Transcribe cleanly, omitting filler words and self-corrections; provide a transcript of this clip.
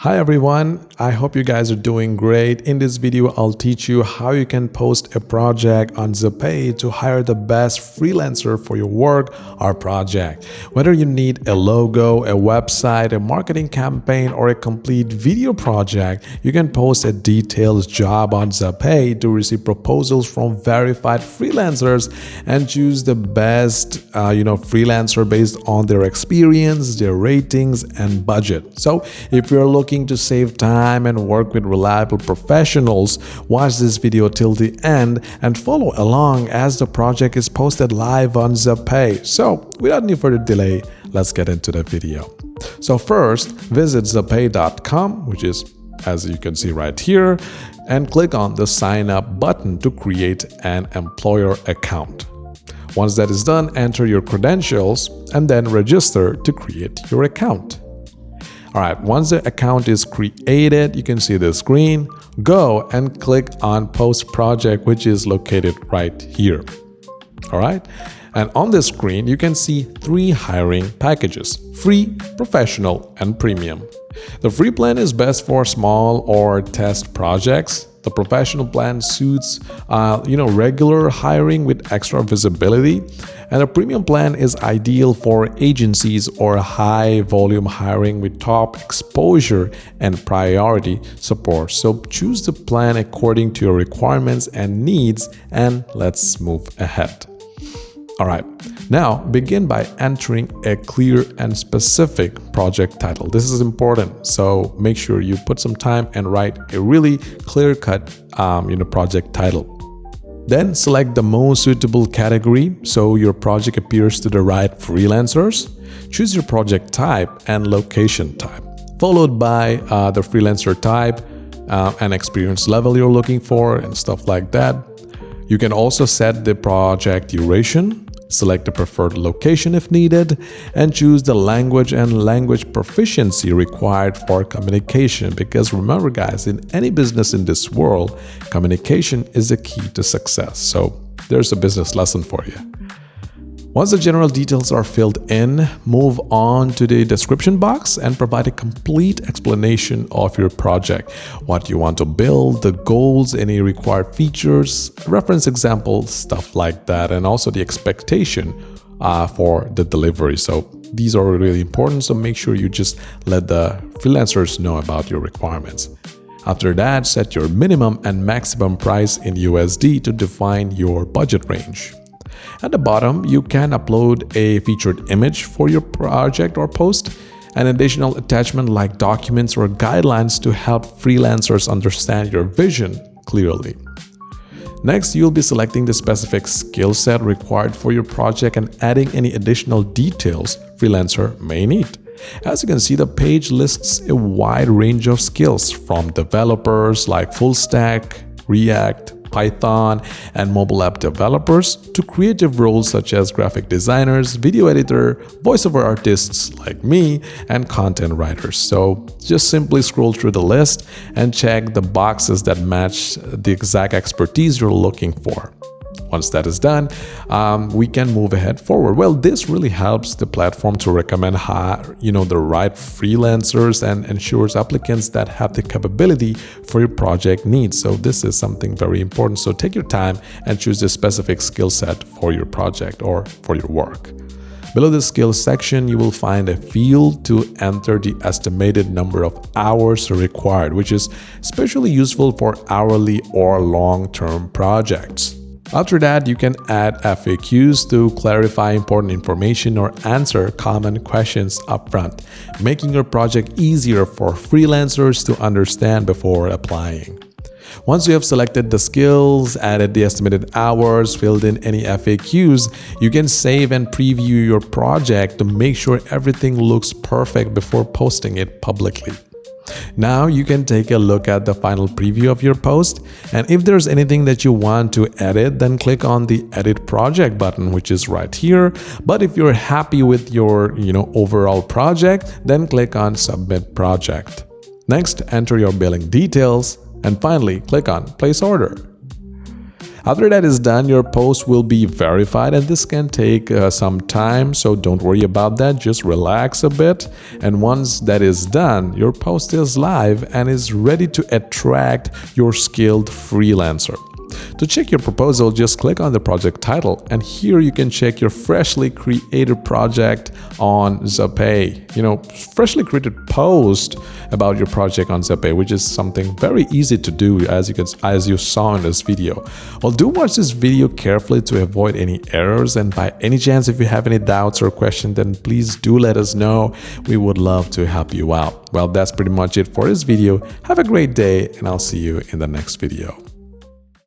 Hi everyone, I hope you guys are doing great. In this video, I'll teach you how you can post a project on Zapaey to hire the best freelancer for your work or project. Whether you need a logo, a website, a marketing campaign, or a complete video project, you can post a detailed job on Zapaey to receive proposals from verified freelancers and choose the best freelancer based on their experience, their ratings, and budget. So if you're looking to save time and work with reliable professionals, watch this video till the end and follow along as the project is posted live on Zapaey. So without any further delay, let's get into the video. So first, visit zapaey.com, which is as you can see right here, and click on the sign up button to create an employer account. Once that is done, enter your credentials and then register to create your account. Alright, once the account is created, you can see the screen. Go and click on Post Project, which is located right here. Alright, and on the screen, you can see three hiring packages: free, professional, and premium. The free plan is best for small or test projects. The professional plan suits regular hiring with extra visibility, and the premium plan is ideal for agencies or high volume hiring with top exposure and priority support. So choose the plan according to your requirements and needs, and let's move ahead. Alright, now begin by entering a clear and specific project title. This is important, so make sure you put some time and write a really clear-cut project title. Then select the most suitable category so your project appears to the right freelancers. Choose your project type and location type, followed by the freelancer type and experience level you're looking for and stuff like that. You can also set the project duration, select the preferred location if needed, and choose the language and language proficiency required for communication. Because remember guys, in any business in this world, communication is the key to success. So there's a business lesson for you. Once the general details are filled in, move on to the description box and provide a complete explanation of your project, what you want to build, the goals, any required features, reference examples, stuff like that, and also the expectation for the delivery. So these are really important, so make sure you just let the freelancers know about your requirements. After that, set your minimum and maximum price in USD to define your budget range. At the bottom, you can upload a featured image for your project or post, an additional attachment like documents or guidelines to help freelancers understand your vision clearly. Next, you'll be selecting the specific skill set required for your project and adding any additional details freelancer may need. As you can see, the page lists a wide range of skills from developers like full stack, React, Python, and mobile app developers to creative roles such as graphic designers, video editor, voiceover artists like me, and content writers. So just simply scroll through the list and check the boxes that match the exact expertise you're looking for. Once that is done, we can move ahead forward. Well, this really helps the platform to recommend the right freelancers and ensures applicants that have the capability for your project needs. So this is something very important. So take your time and choose the specific skill set for your project or for your work. Below the skills section, you will find a field to enter the estimated number of hours required, which is especially useful for hourly or long-term projects. After that, you can add FAQs to clarify important information or answer common questions upfront, making your project easier for freelancers to understand before applying. Once you have selected the skills, added the estimated hours, filled in any FAQs, you can save and preview your project to make sure everything looks perfect before posting it publicly. Now you can take a look at the final preview of your post, and if there's anything that you want to edit, then click on the edit project button, which is right here. But if you're happy with your overall project, then click on submit project. Next, enter your billing details, and finally click on place order. After that is done, your post will be verified, and this can take some time, so don't worry about that. Just relax a bit, and once that is done, your post is live and is ready to attract your skilled freelancer. To check your proposal, just click on the project title, and here you can check your freshly created project on Zapaey. Freshly created post about your project on Zapaey, which is something very easy to do, as you saw in this video. Well, do watch this video carefully to avoid any errors, and by any chance, if you have any doubts or questions, then please do let us know. We would love to help you out. Well, that's pretty much it for this video. Have a great day, and I'll see you in the next video.